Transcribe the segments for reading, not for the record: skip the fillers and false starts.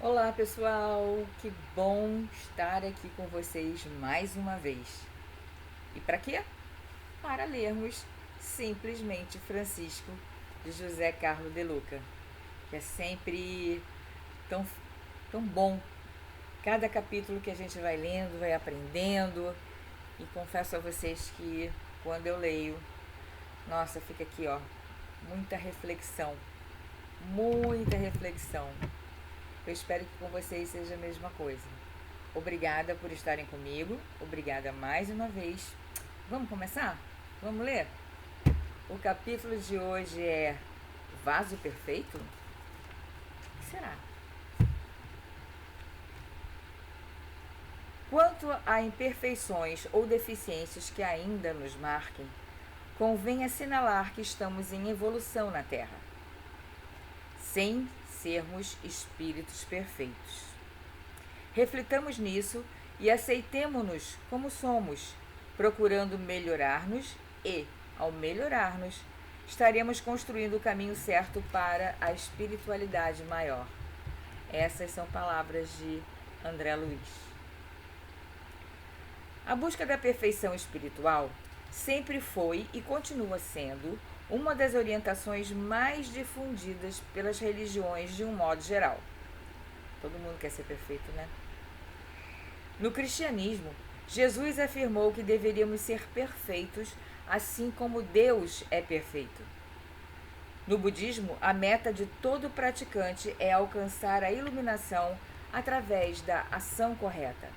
Olá pessoal, que bom estar aqui com vocês mais uma vez. E para quê? Para lermos simplesmente Francisco de José Carlos de Luca, que é sempre tão, tão bom. Cada capítulo que a gente vai lendo, vai aprendendo, e confesso a vocês que quando eu leio, nossa, fica aqui ó, muita reflexão, muita reflexão. Eu espero que com vocês seja a mesma coisa. Obrigada por estarem comigo. Obrigada mais uma vez. Vamos começar? Vamos ler? O capítulo de hoje é Vaso Perfeito? O que será? Quanto a imperfeições ou deficiências que ainda nos marquem, convém assinalar que estamos em evolução na Terra, sem sermos espíritos perfeitos. Reflitamos nisso e aceitemo-nos como somos, procurando melhorar-nos e, ao melhorar-nos, estaremos construindo o caminho certo para a espiritualidade maior. Essas são palavras de André Luiz. A busca da perfeição espiritual sempre foi e continua sendo uma das orientações mais difundidas pelas religiões de um modo geral. Todo mundo quer ser perfeito, né? No cristianismo, Jesus afirmou que deveríamos ser perfeitos assim como Deus é perfeito. No budismo, a meta de todo praticante é alcançar a iluminação através da ação correta.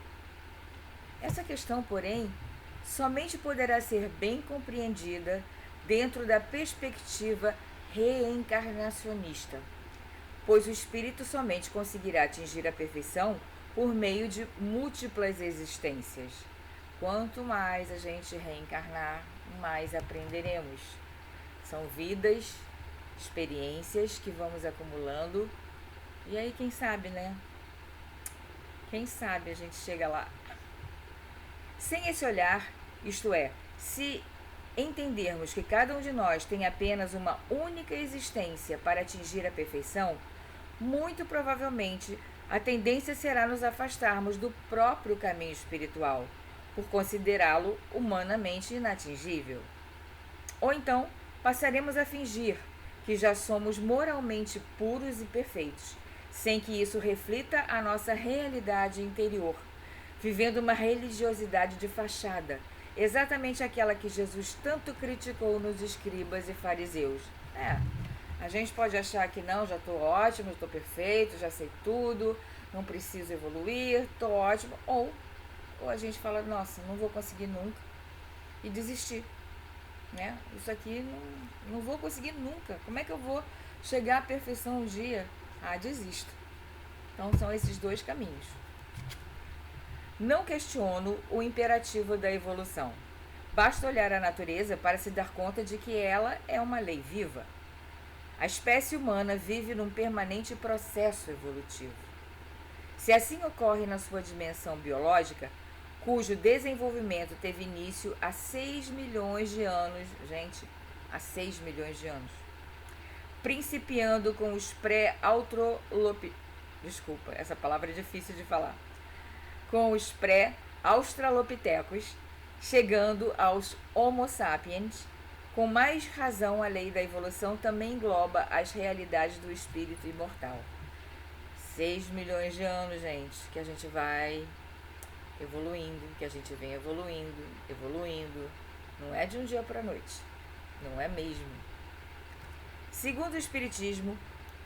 Essa questão, porém, somente poderá ser bem compreendida dentro da perspectiva reencarnacionista, pois o espírito somente conseguirá atingir a perfeição por meio de múltiplas existências. Quanto mais a gente reencarnar, mais aprenderemos. São vidas, experiências que vamos acumulando. E aí, quem sabe, né? Quem sabe a gente chega lá. Sem esse olhar, isto é, se entendermos que cada um de nós tem apenas uma única existência para atingir a perfeição, muito provavelmente a tendência será nos afastarmos do próprio caminho espiritual, por considerá-lo humanamente inatingível. Ou então, passaremos a fingir que já somos moralmente puros e perfeitos, sem que isso reflita a nossa realidade interior, vivendo uma religiosidade de fachada, exatamente aquela que Jesus tanto criticou nos escribas e fariseus. A gente pode achar que não, já estou ótimo, estou perfeito, já sei tudo, não preciso evoluir, estou ótimo. Ou a gente fala, nossa, não vou conseguir nunca e desistir. Né? Isso aqui não vou conseguir nunca. Como é que eu vou chegar à perfeição um dia? Ah, desisto. Então são esses dois caminhos. Não questiono o imperativo da evolução. Basta olhar a natureza para se dar conta de que ela é uma lei viva. A espécie humana vive num permanente processo evolutivo. Se assim ocorre na sua dimensão biológica, cujo desenvolvimento teve início há 6 milhões de anos, gente, há 6 milhões de anos, principiando com os desculpa, essa palavra é difícil de falar, com os pré-australopitecos, chegando aos Homo sapiens. Com mais razão, a lei da evolução também engloba as realidades do espírito imortal. 6 milhões de anos, gente, que a gente vai evoluindo, que a gente vem evoluindo, evoluindo. Não é de um dia para a noite. Não é mesmo. Segundo o Espiritismo,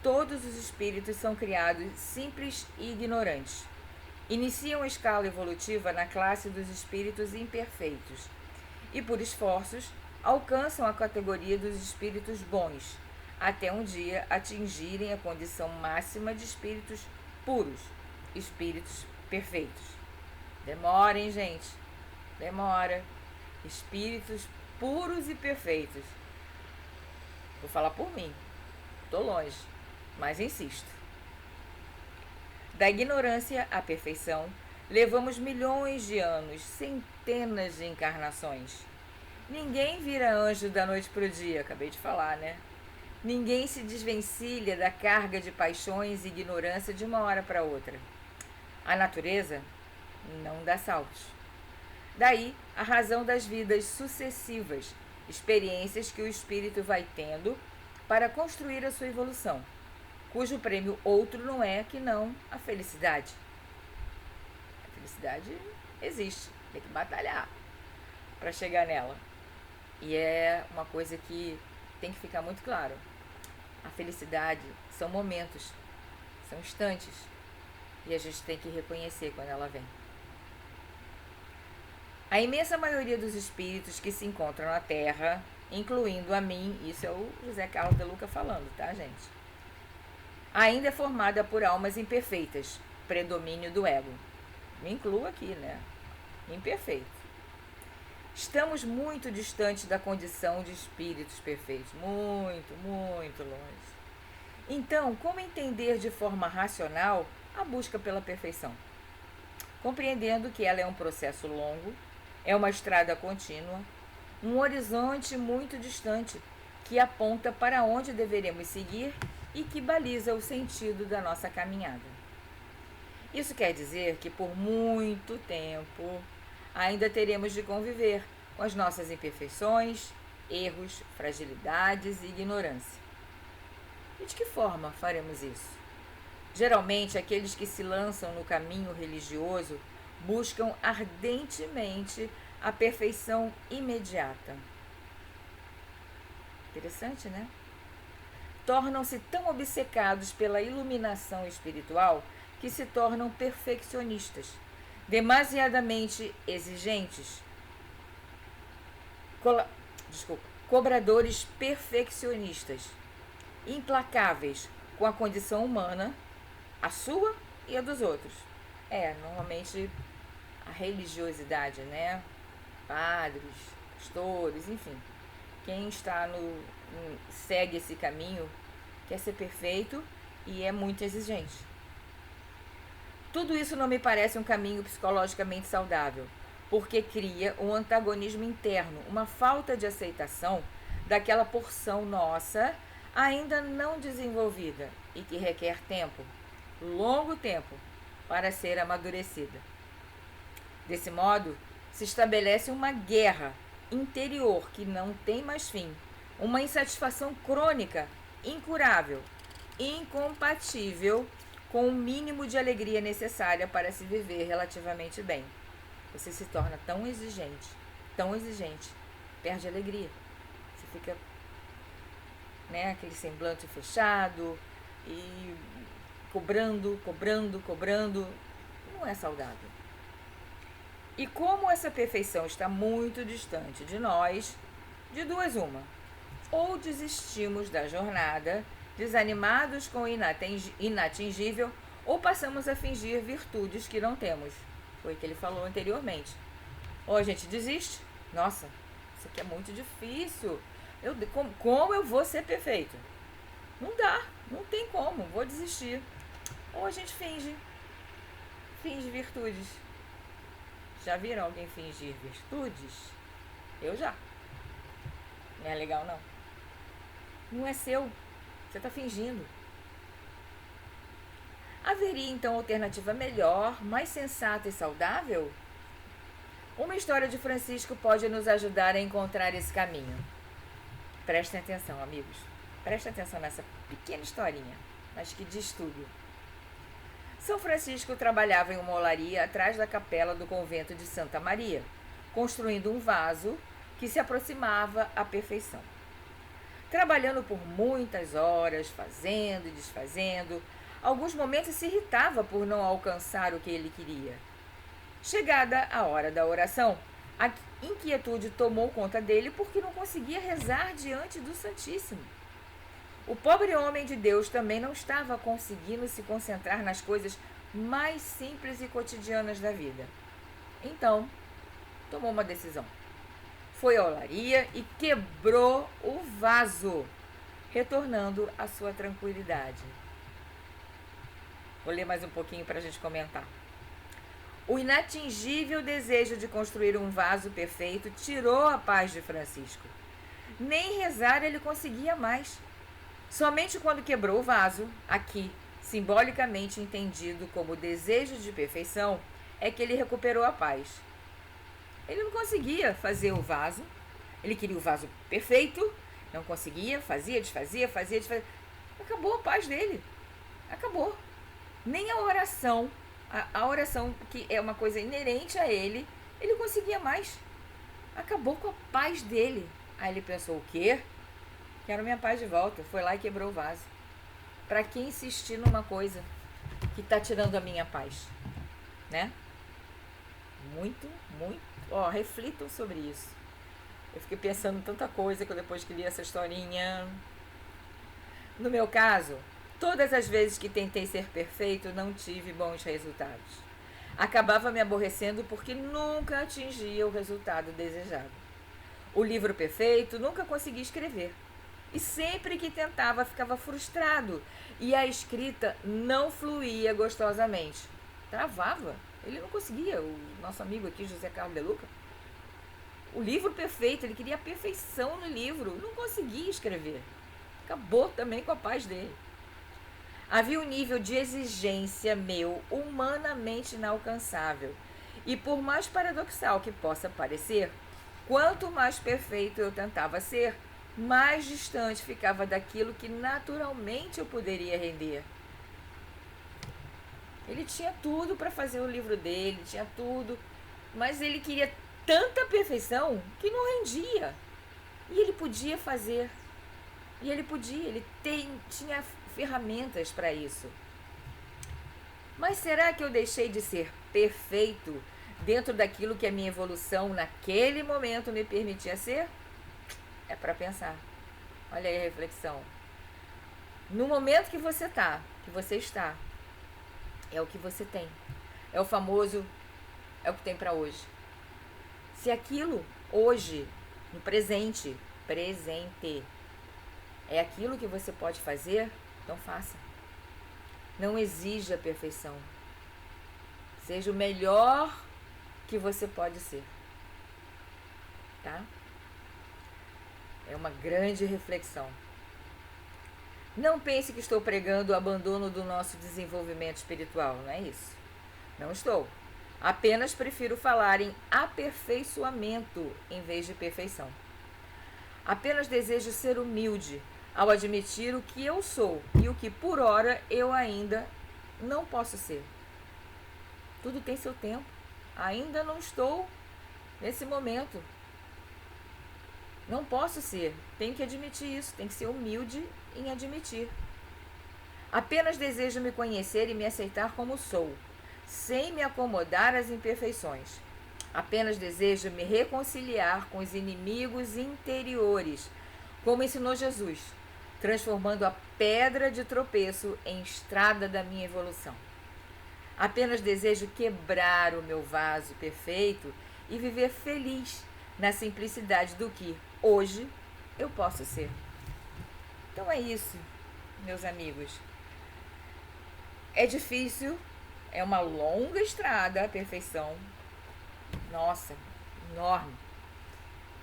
todos os espíritos são criados simples e ignorantes. Iniciam a escala evolutiva na classe dos espíritos imperfeitos e, por esforços, alcançam a categoria dos espíritos bons, até um dia atingirem a condição máxima de espíritos puros, espíritos perfeitos. Demora, hein, gente? Demora. Espíritos puros e perfeitos. Vou falar por mim. Tô longe, mas insisto. Da ignorância à perfeição, levamos milhões de anos, centenas de encarnações. Ninguém vira anjo da noite pro dia, acabei de falar, né? Ninguém se desvencilha da carga de paixões e ignorância de uma hora para outra. A natureza não dá saltos. Daí a razão das vidas sucessivas, experiências que o espírito vai tendo para construir a sua evolução, cujo prêmio outro não é que não a felicidade. A felicidade existe, tem que batalhar para chegar nela. E é uma coisa que tem que ficar muito claro. A felicidade são momentos, são instantes, e a gente tem que reconhecer quando ela vem. A imensa maioria dos espíritos que se encontram na Terra, incluindo a mim, isso é o José Carlos de Luca falando, tá, gente? Ainda é formada por almas imperfeitas, predomínio do ego. Me incluo aqui, né? Imperfeito. Estamos muito distantes da condição de espíritos perfeitos, muito, muito longe. Então, como entender de forma racional a busca pela perfeição? Compreendendo que ela é um processo longo, é uma estrada contínua, um horizonte muito distante, que aponta para onde deveremos seguir e que baliza o sentido da nossa caminhada. Isso quer dizer que por muito tempo ainda teremos de conviver com as nossas imperfeições, erros, fragilidades e ignorância. E de que forma faremos isso? Geralmente, aqueles que se lançam no caminho religioso buscam ardentemente a perfeição imediata. Interessante, né? Tornam-se tão obcecados pela iluminação espiritual que se tornam perfeccionistas, demasiadamente exigentes, cobradores perfeccionistas, implacáveis com a condição humana, a sua e a dos outros. Normalmente a religiosidade, né? Padres, pastores, enfim. Quem está segue esse caminho quer ser perfeito e é muito exigente. Tudo isso não me parece um caminho psicologicamente saudável, porque cria um antagonismo interno, uma falta de aceitação daquela porção nossa ainda não desenvolvida e que requer tempo, longo tempo, para ser amadurecida. Desse modo, se estabelece uma guerra interior que não tem mais fim, uma insatisfação crônica, incurável, incompatível com o mínimo de alegria necessária para se viver relativamente bem. Você se torna tão exigente, perde a alegria. Você fica, aquele semblante fechado e cobrando. Não é saudável. E como essa perfeição está muito distante de nós, de duas uma. Ou desistimos da jornada, desanimados com o inatingível, ou passamos a fingir virtudes que não temos. Foi o que ele falou anteriormente. Ou a gente desiste. Nossa, isso aqui é muito difícil. Como eu vou ser perfeito? Não dá, não tem como, vou desistir. Ou a gente finge virtudes. Já viram alguém fingir virtudes? Eu já. Não é legal, não. Não é seu. Você está fingindo. Haveria, então, alternativa melhor, mais sensata e saudável? Uma história de Francisco pode nos ajudar a encontrar esse caminho. Prestem atenção, amigos. Prestem atenção nessa pequena historinha, mas que diz tudo. São Francisco trabalhava em uma olaria atrás da capela do convento de Santa Maria, construindo um vaso que se aproximava à perfeição. Trabalhando por muitas horas, fazendo e desfazendo, alguns momentos se irritava por não alcançar o que ele queria. Chegada a hora da oração, a inquietude tomou conta dele porque não conseguia rezar diante do Santíssimo. O pobre homem de Deus também não estava conseguindo se concentrar nas coisas mais simples e cotidianas da vida. Então, tomou uma decisão. Foi à olaria e quebrou o vaso, retornando à sua tranquilidade. Vou ler mais um pouquinho para a gente comentar. O inatingível desejo de construir um vaso perfeito tirou a paz de Francisco. Nem rezar ele conseguia mais. Somente quando quebrou o vaso, aqui, simbolicamente entendido como desejo de perfeição, é que ele recuperou a paz. Ele não conseguia fazer o vaso, ele queria o vaso perfeito, não conseguia, fazia, desfazia, fazia, desfazia. Acabou a paz dele. Acabou. Nem a oração, a oração que é uma coisa inerente a ele conseguia mais. Acabou com a paz dele. Aí ele pensou, o quê? Quero minha paz de volta. Foi lá e quebrou o vaso. Pra que insistir numa coisa que tá tirando a minha paz? Né? Muito, muito. Ó, reflitam sobre isso. Eu fiquei pensando em tanta coisa que eu depois que li essa historinha. No meu caso, todas as vezes que tentei ser perfeito, não tive bons resultados. Acabava me aborrecendo porque nunca atingia o resultado desejado. O livro perfeito nunca consegui escrever. E sempre que tentava ficava frustrado e a escrita não fluía gostosamente. Travava. Ele não conseguia, o nosso amigo aqui, José Carlos de Luca. O livro perfeito, ele queria a perfeição no livro, não conseguia escrever. Acabou também com a paz dele. Havia um nível de exigência meu humanamente inalcançável. E por mais paradoxal que possa parecer, quanto mais perfeito eu tentava ser, mais distante ficava daquilo que naturalmente eu poderia render. Ele tinha tudo para fazer o livro dele, tinha tudo, mas ele queria tanta perfeição que não rendia. E ele podia fazer. E ele podia, tinha ferramentas para isso. Mas será que eu deixei de ser perfeito dentro daquilo que a minha evolução naquele momento me permitia ser? É para pensar. Olha aí a reflexão. No momento que você está, é o que você tem. É o famoso, é o que tem para hoje. Se aquilo hoje, no presente, é aquilo que você pode fazer, então faça. Não exija a perfeição. Seja o melhor que você pode ser. Tá? É uma grande reflexão. Não pense que estou pregando o abandono do nosso desenvolvimento espiritual, não é isso? Não estou. Apenas prefiro falar em aperfeiçoamento em vez de perfeição. Apenas desejo ser humilde ao admitir o que eu sou e o que por ora eu ainda não posso ser. Tudo tem seu tempo. Ainda não estou nesse momento. Não posso ser. Tenho que admitir isso. Tem que ser humilde em admitir. Apenas desejo me conhecer e me aceitar como sou, sem me acomodar às imperfeições. Apenas desejo me reconciliar com os inimigos interiores, como ensinou Jesus, transformando a pedra de tropeço em estrada da minha evolução. Apenas desejo quebrar o meu vaso perfeito e viver feliz na simplicidade do que hoje eu posso ser. Então é isso, meus amigos. É difícil, é uma longa estrada a perfeição. Nossa, enorme.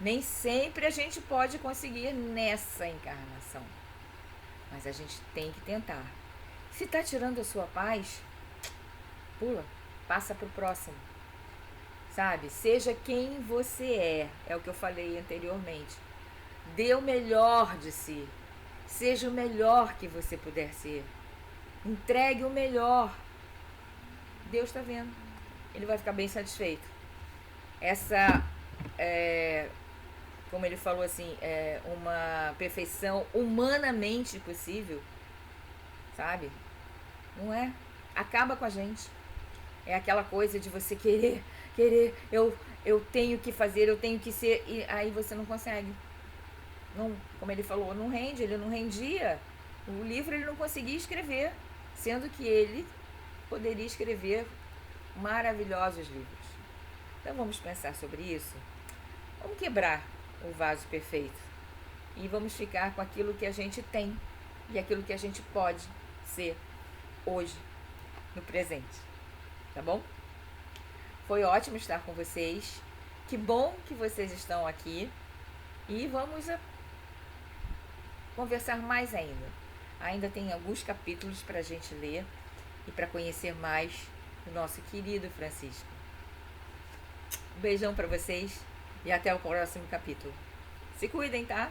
Nem sempre a gente pode conseguir nessa encarnação. Mas a gente tem que tentar. Se está tirando a sua paz, pula, passa para o próximo. Sabe? Seja quem você é o que eu falei anteriormente. Dê o melhor de si. Seja o melhor que você puder ser. Entregue o melhor. Deus está vendo. Ele vai ficar bem satisfeito. Essa, como ele falou assim, uma perfeição humanamente possível, sabe? Não é? Acaba com a gente. É aquela coisa de você querer, eu tenho que fazer, eu tenho que ser, e aí você não consegue. Não, como ele falou, não rende, ele não rendia. O livro ele não conseguia escrever, sendo que ele poderia escrever maravilhosos livros. Então vamos pensar sobre isso. Vamos quebrar o vaso perfeito e vamos ficar com aquilo que a gente tem e aquilo que a gente pode ser hoje, no presente. Tá bom? Foi ótimo estar com vocês. Que bom que vocês estão aqui. E vamos conversar mais ainda. Ainda tem alguns capítulos para a gente ler e para conhecer mais o nosso querido Francisco. Um beijão para vocês e até o próximo capítulo. Se cuidem, tá?